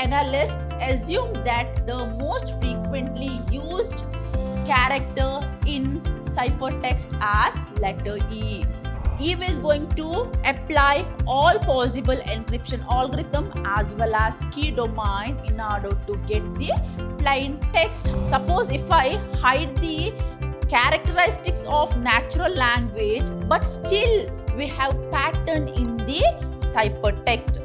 analysts assume that the most frequently used character in ciphertext as letter E. Eve is going to apply all possible encryption algorithm as well as key domain in order to get the plain text. Suppose if I hide the characteristics of natural language, but still we have pattern in the ciphertext.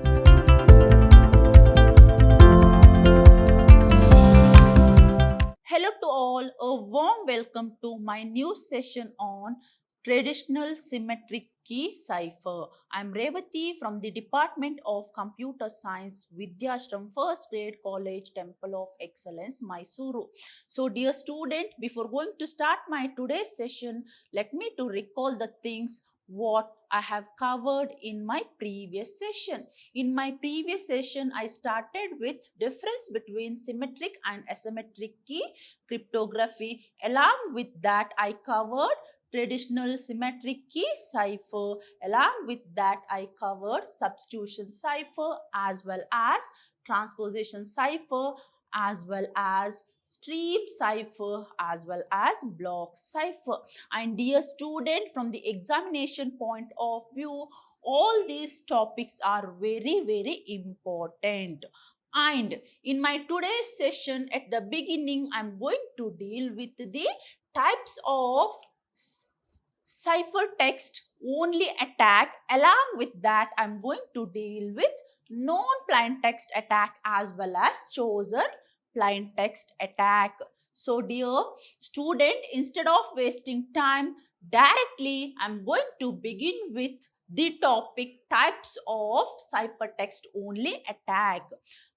Hello to all, a warm welcome to my new session on traditional symmetric key cipher. I'm Revati from the Department of Computer Science, Vidhyaashram, First Grade College, Temple of Excellence, MYSURU. So dear student, before going to start my today's session, let me to recall the things what I have covered in my previous session. In my previous session, I started with difference between symmetric and asymmetric key cryptography. Along with that, I covered traditional symmetric key cipher. Along with that, I covered substitution cipher as well as transposition cipher as well as stream cipher as well as block cipher. And dear student, from the examination point of view, all these topics are very important. And in my today's session, at the beginning, I'm going to deal with the types of ciphertext only attack. Along with that, I'm going to deal with non-plain text attack as well as chosen plain text attack. So dear student, instead of wasting time, directly I'm going to begin with the topic types of ciphertext only attack.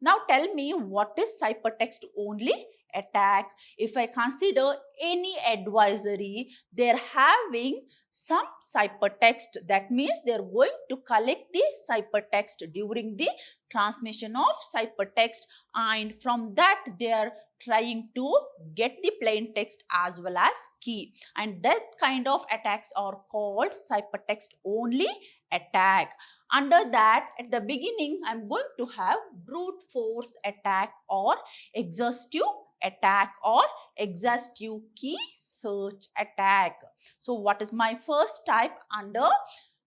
Now tell me, what is ciphertext only attack? If I consider any advisory, they're having some ciphertext. That means they're going to collect the ciphertext during the transmission of ciphertext, and from that they are trying to get the plain text as well as key, and that kind of attacks are called ciphertext only attack. Under that, at the beginning, I'm going to have brute force attack or exhaustive attack or exhaustive key search attack. So what is my first type under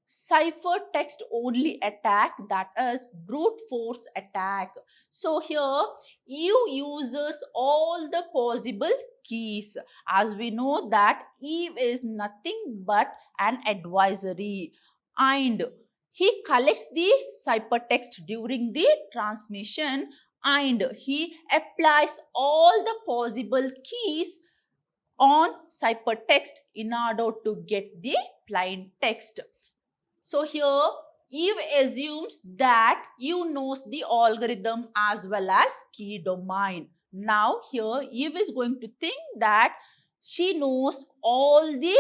ciphertext only attack? That is brute force attack. So here Eve uses all the possible keys. As we know that Eve is nothing but an advisory, and he collects the ciphertext during the transmission, and he applies all the possible keys on ciphertext in order to get the plain text. So here Eve assumes that Eve knows the algorithm as well as key domain. Now here Eve is going to think that she knows all the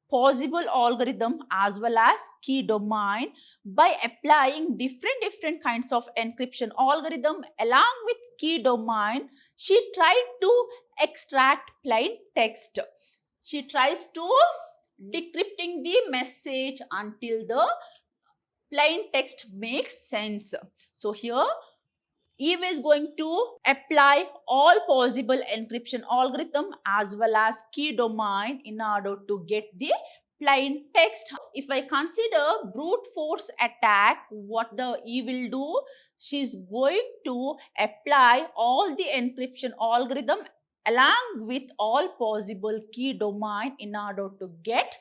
possible algorithm as well as key domain by applying different kinds of encryption algorithm. Along with key domain, she tried to extract plain text. She tries to decrypting the message until the plain text makes sense. So here Eve is going to apply all possible encryption algorithm as well as key domain in order to get the plain text. If I consider brute force attack, what the Eve will do, she's going to apply all the encryption algorithm along with all possible key domain in order to get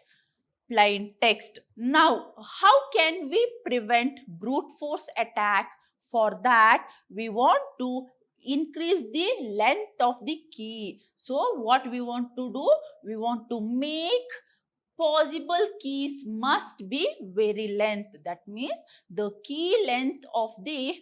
plain text. Now, how can we prevent brute force attack? For that, we want to increase the length of the key. So, what we want to do? We want to make possible keys must be very length. That means the key length of the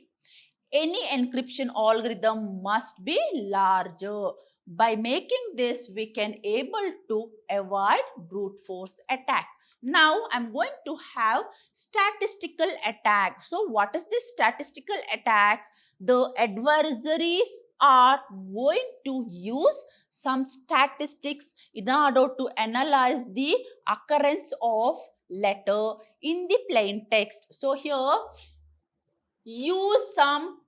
any encryption algorithm must be larger. By making this, we can able to avoid brute force attack. Now I'm going to have statistical attack. So what is this statistical attack? The adversaries are going to use some statistics in order to analyze the occurrence of letter in the plain text. So here use some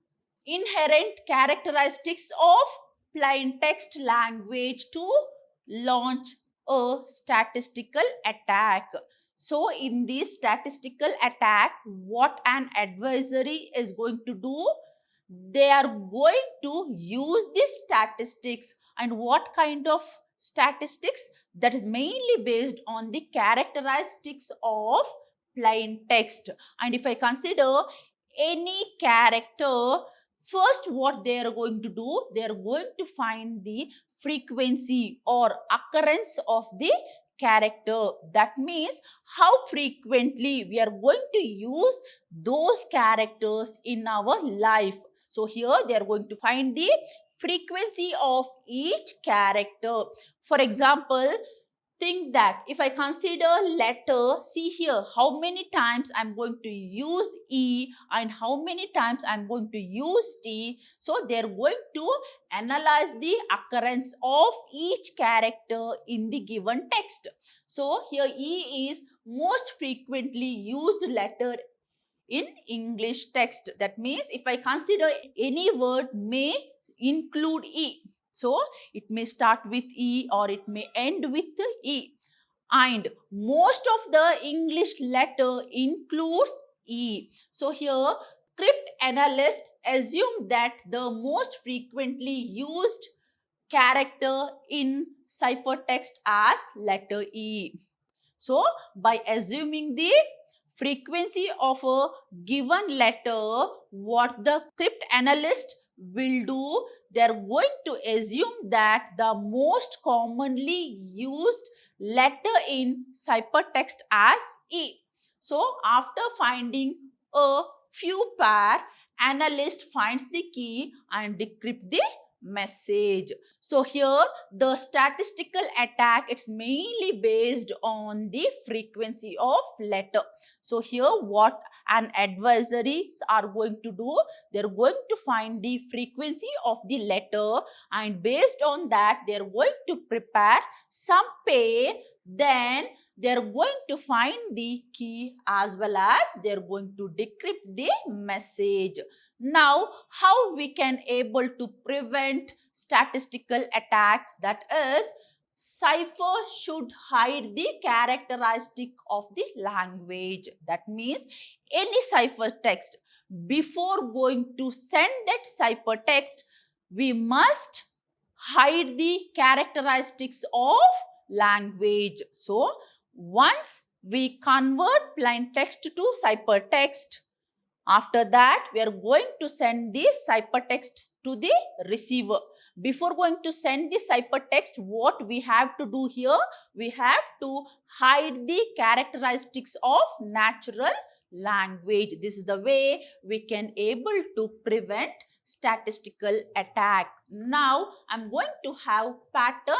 inherent characteristics of plain text language to launch a statistical attack. So in this statistical attack, what an adversary is going to do, they are going to use these statistics. And what kind of statistics? That is mainly based on the characteristics of plain text. And if I consider any character, first what they are going to do, they are going to find the frequency or occurrence of the character. That means how frequently we are going to use those characters in our life. So here they are going to find the frequency of each character. For example, think that if I consider letter, see here how many times I'm going to use E and how many times I'm going to use T. So they're going to analyze the occurrence of each character in the given text. So here E is most frequently used letter in English text. That means if I consider any word may include E. So it may start with E or it may end with E. And most of the English letter includes E. So here cryptanalysts assume that the most frequently used character in ciphertext as letter E. So by assuming the frequency of a given letter, what the cryptanalyst will do, they are going to assume that the most commonly used letter in ciphertext as E. So after finding a few pair, analyst finds the key and decrypt the message. So here the statistical attack, it's mainly based on the frequency of letter. So here what an adversaries are going to do, they're going to find the frequency of the letter, and based on that they're going to prepare some pair, then they're going to find the key as well as they're going to decrypt the message. Now how we can able to prevent statistical attack, that is, cipher should hide the characteristic of the language. That means any cipher text, before going to send that cipher text, we must hide the characteristics of language. So once we convert plain text to ciphertext, after that we are going to send the ciphertext to the receiver. Before going to send the ciphertext, what we have to do here, we have to hide the characteristics of natural language. This is the way we can able to prevent statistical attack. Now I'm going to have pattern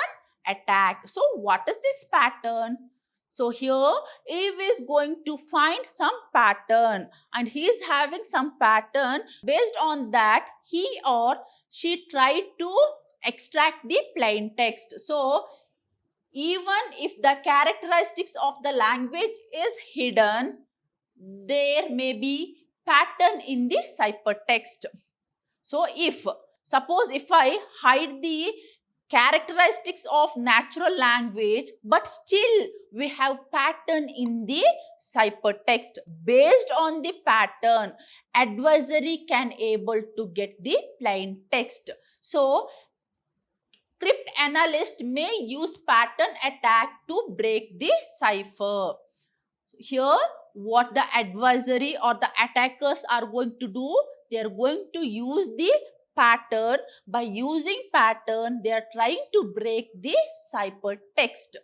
attack. So what is this pattern? So here Eve is going to find some pattern and he is having some pattern. Based on that, he or she tried to extract the plain text. So even if the characteristics of the language is hidden, there may be pattern in the ciphertext. So suppose if I hide the characteristics of natural language, but still we have pattern in the ciphertext. Based on the pattern, adversary can able to get the plain text. So cryptanalyst may use pattern attack to break the cipher. Here what the adversary or the attackers are going to do, they are going to use the pattern. By using pattern, they are trying to break the ciphertext.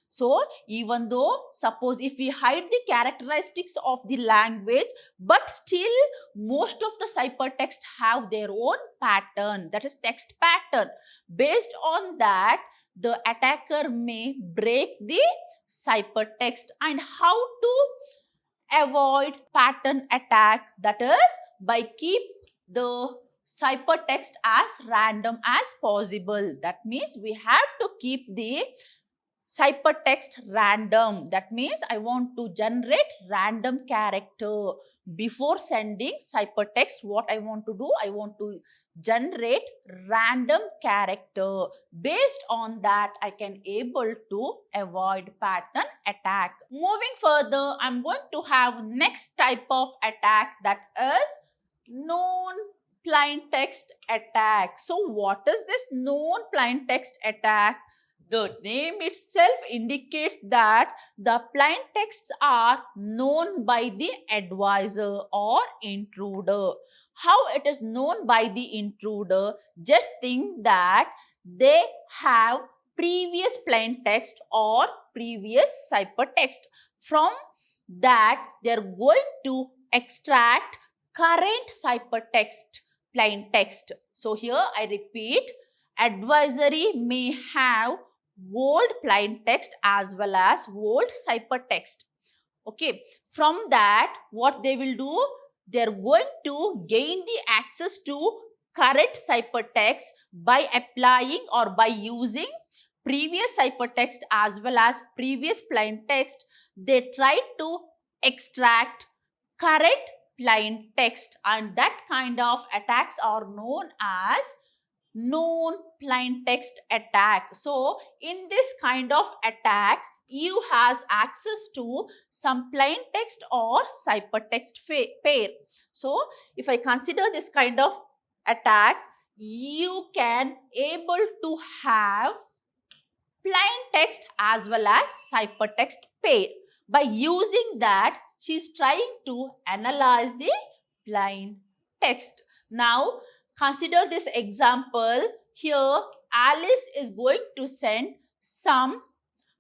So even though suppose if we hide the characteristics of the language, but still most of the ciphertext have their own pattern, that is text pattern. Based on that, the attacker may break the ciphertext. And how to avoid pattern attack, that is by keep the ciphertext as random as possible. That means we have to keep the ciphertext random. That means I want to generate random character. Before sending ciphertext, what I want to do, I want to generate random character. Based on that, I can able to avoid pattern attack. Moving further, I'm going to have next type of attack, that is known plain text attack. So what is this known plain text attack? The name itself indicates that the plain texts are known by the advisor or intruder. How it is known by the intruder? Just think that they have previous plain text or previous ciphertext. From that, they are going to extract current ciphertext plain text. So here I repeat, advisory may have old plain text as well as old ciphertext. Okay, from that, what they will do, they're going to gain the access to current ciphertext by applying or by using previous ciphertext as well as previous plain text. They try to extract current plain text, and that kind of attacks are known as known plain text attack. So in this kind of attack, you has access to some plain text or ciphertext pair. So if I consider this kind of attack, you can able to have plain text as well as ciphertext pair. By using that, she is trying to analyze the plain text. Now consider this example. Here Alice is going to send some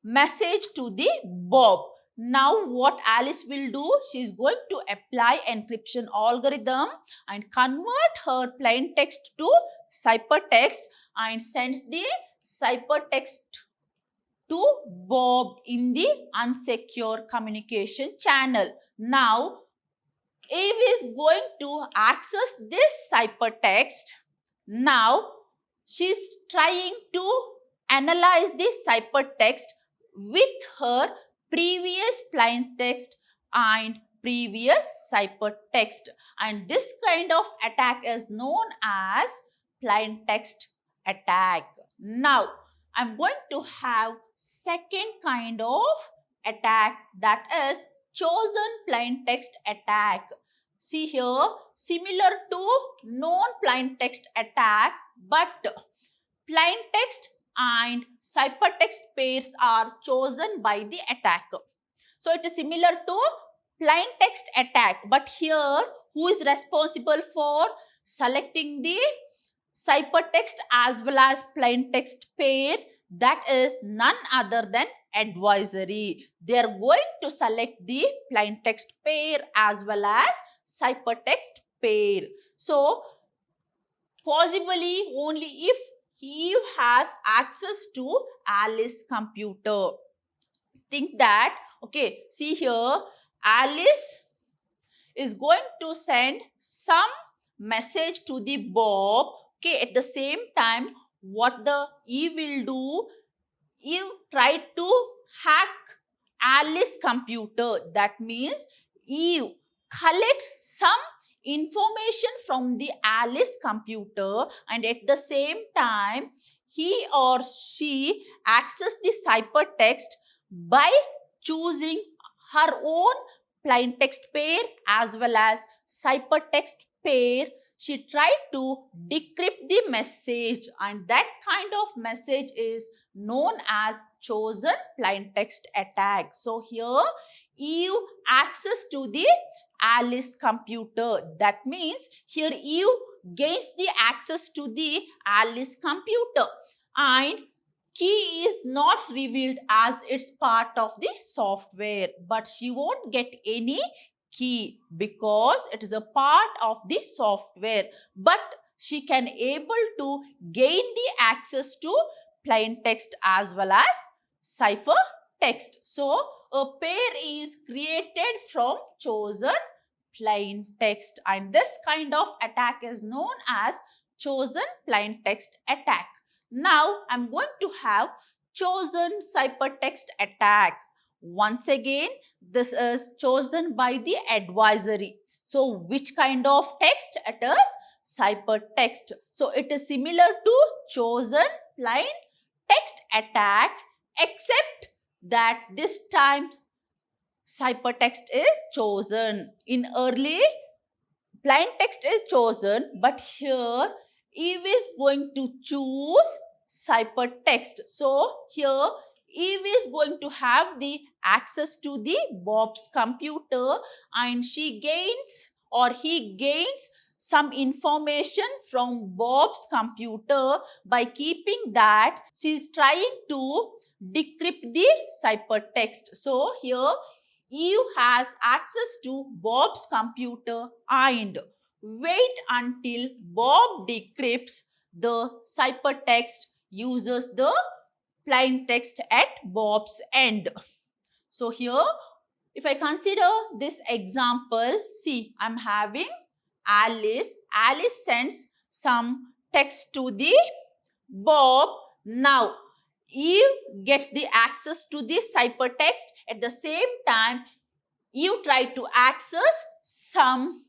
message to the Bob. Now what Alice will do, she is going to apply encryption algorithm and convert her plain text to ciphertext and sends the ciphertext to Bob in the unsecure communication channel. Now Eve is going to access this ciphertext. Now she is trying to analyze this ciphertext with her previous plain text and previous ciphertext, and this kind of attack is known as plain text attack. Now I'm going to have second kind of attack, that is chosen plain text attack. See here, similar to known plain text attack, but plain text and ciphertext pairs are chosen by the attacker. So it is similar to plain text attack, but here who is responsible for selecting the ciphertext as well as plain text pair? That is none other than advisory. They are going to select the plain text pair as well as ciphertext pair. So possibly only if Eve has access to Alice's computer. Think that, okay, see here, Alice is going to send some message to the Bob. Okay, at the same time, what the Eve will do, Eve tried to hack Alice's computer. That means Eve collects some information from the Alice computer, and at the same time he or she access the ciphertext by choosing her own plain text pair as well as ciphertext pair. She tried to decrypt the message, and that kind of message is known as chosen plain text attack. So here Eve access to the Alice computer. That means here Eve gains the access to the Alice computer, and key is not revealed as it's part of the software, but she won't get any key because it is a part of the software, but she can able to gain the access to plain text as well as cipher text. So a pair is created from chosen plain text, and this kind of attack is known as chosen plain text attack. Now I'm going to have chosen ciphertext attack. Once again, this is chosen by the advisory. So which kind of text? It is ciphertext. So it is similar to chosen plain text attack, except that this time ciphertext is chosen. In early, plain text is chosen, but here Eve is going to choose ciphertext. So here Eve is going to have the access to the Bob's computer, and she gains or he gains some information from Bob's computer. By keeping that, she is trying to decrypt the ciphertext. So here Eve has access to Bob's computer and wait until Bob decrypts the ciphertext, uses the plain text at Bob's end. So here, if I consider this example, see, I'm having Alice. Alice sends some text to the Bob. Now, Eve gets the access to the ciphertext. At the same time, Eve tried to access some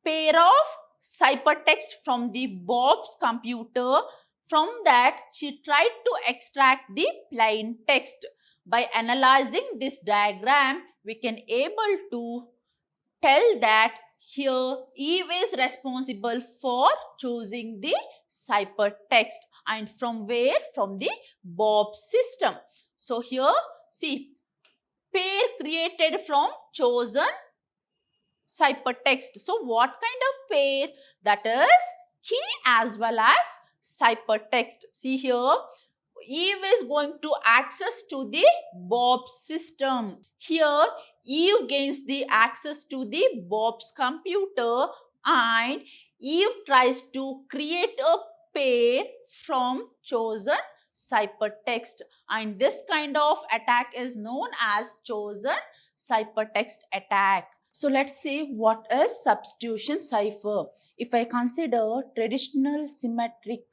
pair of ciphertext from the Bob's computer. From that, she tried to extract the plain text. By analyzing this diagram, we can able to tell that here Eve is responsible for choosing the ciphertext, and from where? From the Bob system. So here, see, pair created from chosen ciphertext. So what kind of pair? That is key as well as ciphertext. See here, Eve is going to access to the Bob's system. Here, Eve gains the access to the Bob's computer, and Eve tries to create a pair from chosen ciphertext, and this kind of attack is known as chosen ciphertext attack. So let's see what is substitution cipher. If I consider traditional symmetric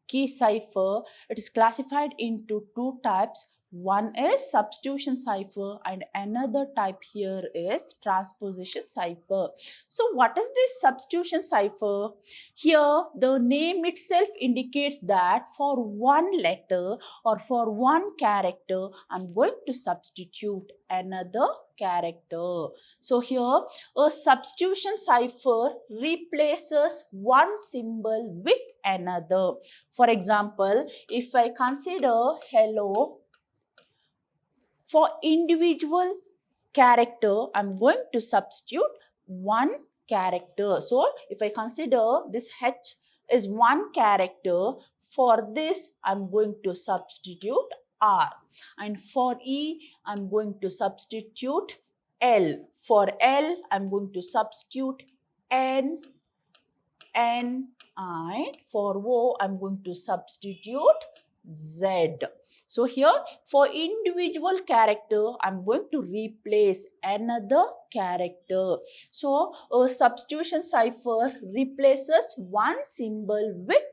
key cipher, it is classified into two types. One is substitution cipher and another type here is transposition cipher. So what is this substitution cipher? Here the name itself indicates that for one letter or for one character, I'm going to substitute another character. So here a substitution cipher replaces one symbol with another. For example, if I consider hello, for individual character, I'm going to substitute one character. So if I consider this H is one character, for this I'm going to substitute R. And for E, I'm going to substitute L. For L, I'm going to substitute N, and for O, I'm going to substitute Z. So here for individual character, I'm going to replace another character. So a substitution cipher replaces one symbol with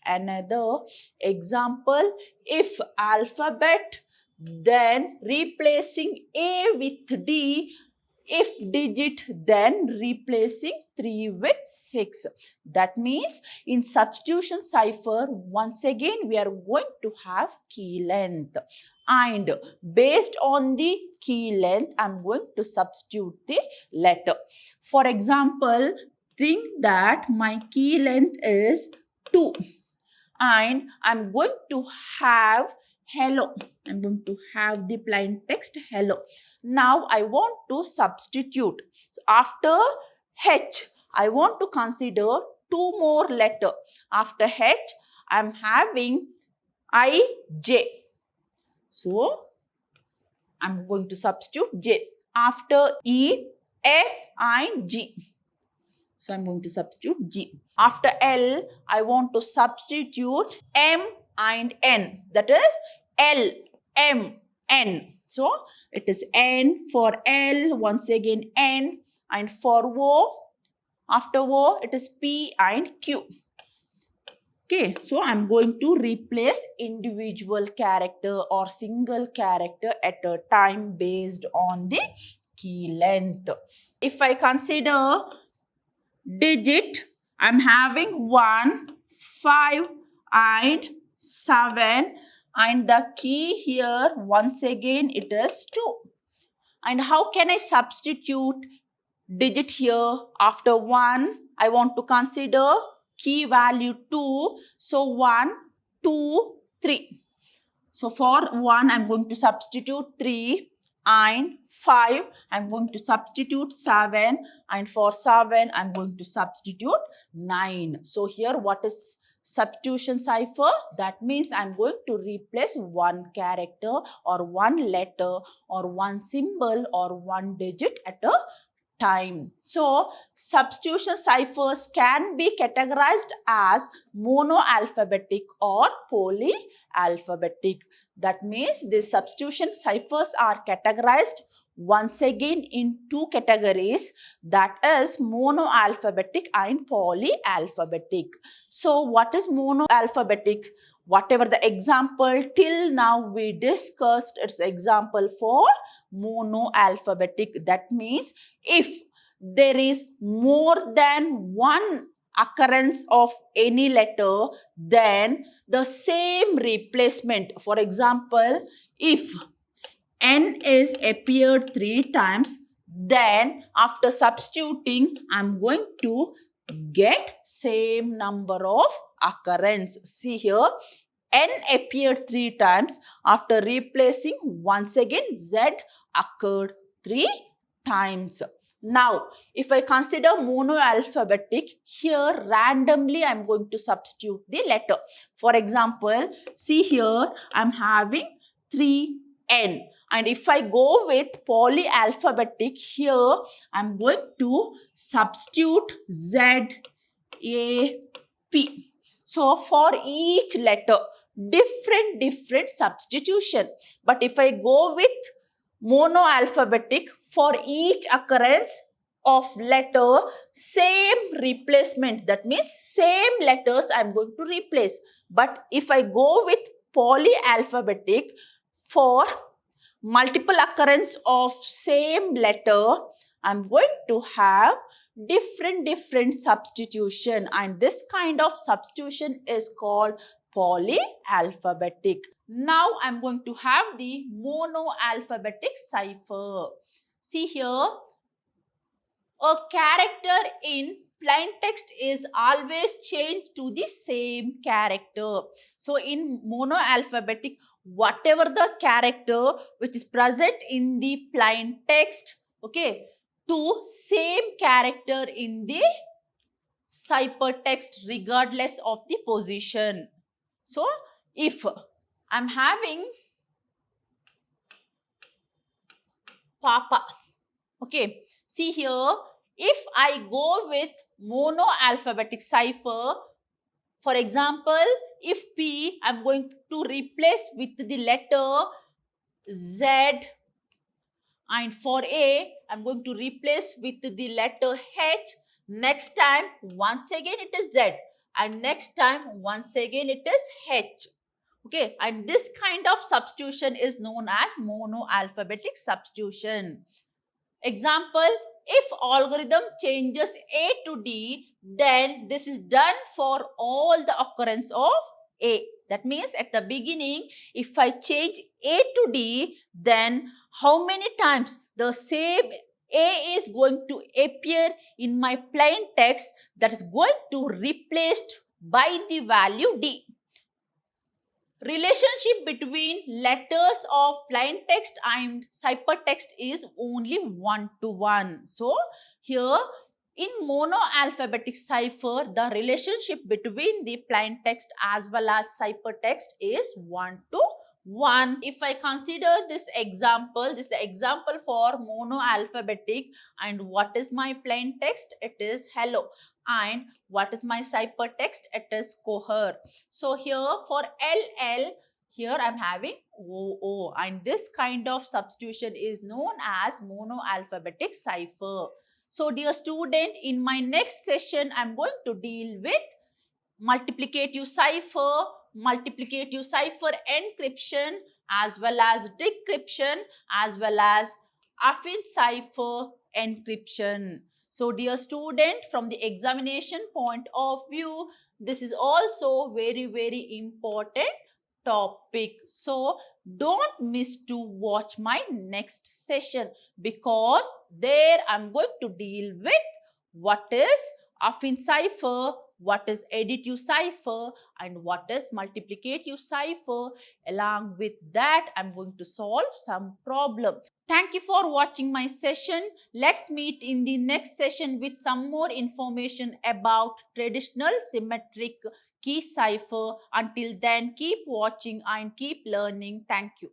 another. Example, if alphabet, then replacing A with D. If digit, then replacing 3 with 6. That means in substitution cipher, once again we are going to have key length, and based on the key length, I'm going to substitute the letter. For example, think that my key length is 2 and I'm going to have hello. I'm going to have the plain text hello. Now I want to substitute. So after H, I want to consider two more letters. After H, I'm having I, J. So I'm going to substitute J. After E, F and G. So I'm going to substitute G. After L, I want to substitute M and N. That is L, M, N. So it is N for L, once again N, and for O, after O, it is P and Q. Okay, so I'm going to replace individual character or single character at a time based on the key length. If I consider digit. I'm having 1, 5 and 7, and the key here once again it is 2. And how can I substitute digit here? After 1 I want to consider key value 2. So 1, 2, 3. So for 1 I'm going to substitute 3, and 5 I'm going to substitute 7, and for 7 I'm going to substitute 9. So here what is substitution cipher? That means I'm going to replace one character or one letter or one symbol or one digit at a time. So substitution ciphers can be categorized as monoalphabetic or polyalphabetic. That means the substitution ciphers are categorized once again in two categories, that is monoalphabetic and polyalphabetic. So what is monoalphabetic? Whatever the example till now we discussed, it's example for monoalphabetic. That means if there is more than one occurrence of any letter, then the same replacement. For example, if N is appeared 3 times, then after substituting, I'm going to get same number of occurrence. See here, N appeared 3 times. After replacing, once again Z occurred 3 times. Now, if I consider monoalphabetic, here randomly I'm going to substitute the letter. For example, see here I'm having 3N. And if I go with polyalphabetic, here I'm going to substitute Z, A, P. So for each letter, different substitution. But if I go with monoalphabetic, for each occurrence of letter, same replacement. That means same letters I'm going to replace. But if I go with polyalphabetic, for multiple occurrence of same letter, I'm going to have different substitution, and this kind of substitution is called polyalphabetic. Now I'm going to have the monoalphabetic cipher. See here, a character in plain text is always changed to the same character. So in monoalphabetic, whatever the character which is present in the plain text, okay, to same character in the ciphertext regardless of the position. So if I'm having Papa, okay, see here, if I go with monoalphabetic cipher, for example, if P, I'm going to replace with the letter Z, and for A, I'm going to replace with the letter H. Next time, once again it is Z, and next time, once again it is H. Okay, and this kind of substitution is known as monoalphabetic substitution. Example, if algorithm changes A to D, then this is done for all the occurrence of A. That means at the beginning, if I change A to D, then how many times the same A is going to appear in my plain text, that is going to replaced by the value D. Relationship between letters of plain text and ciphertext is only 1:1. So here in monoalphabetic cipher, the relationship between the plain text as well as ciphertext is 1:1. If I consider this is the example for monoalphabetic, and what is my plain text? It is hello. And what is my ciphertext? It is coher. So here for LL, here I'm having OO, and this kind of substitution is known as monoalphabetic cipher. So dear student, in my next session, I'm going to deal with multiplicative cipher encryption, as well as decryption, as well as affine cipher encryption. So dear student, from the examination point of view, this is also very important topic. So don't miss to watch my next session, because there I'm going to deal with what is affine cipher, what is additive cipher, and what is multiplicative cipher. Along with that, I'm going to solve some problem. Thank you for watching my session. Let's meet in the next session with some more information about traditional symmetric key cipher. Until then, keep watching and keep learning. Thank you.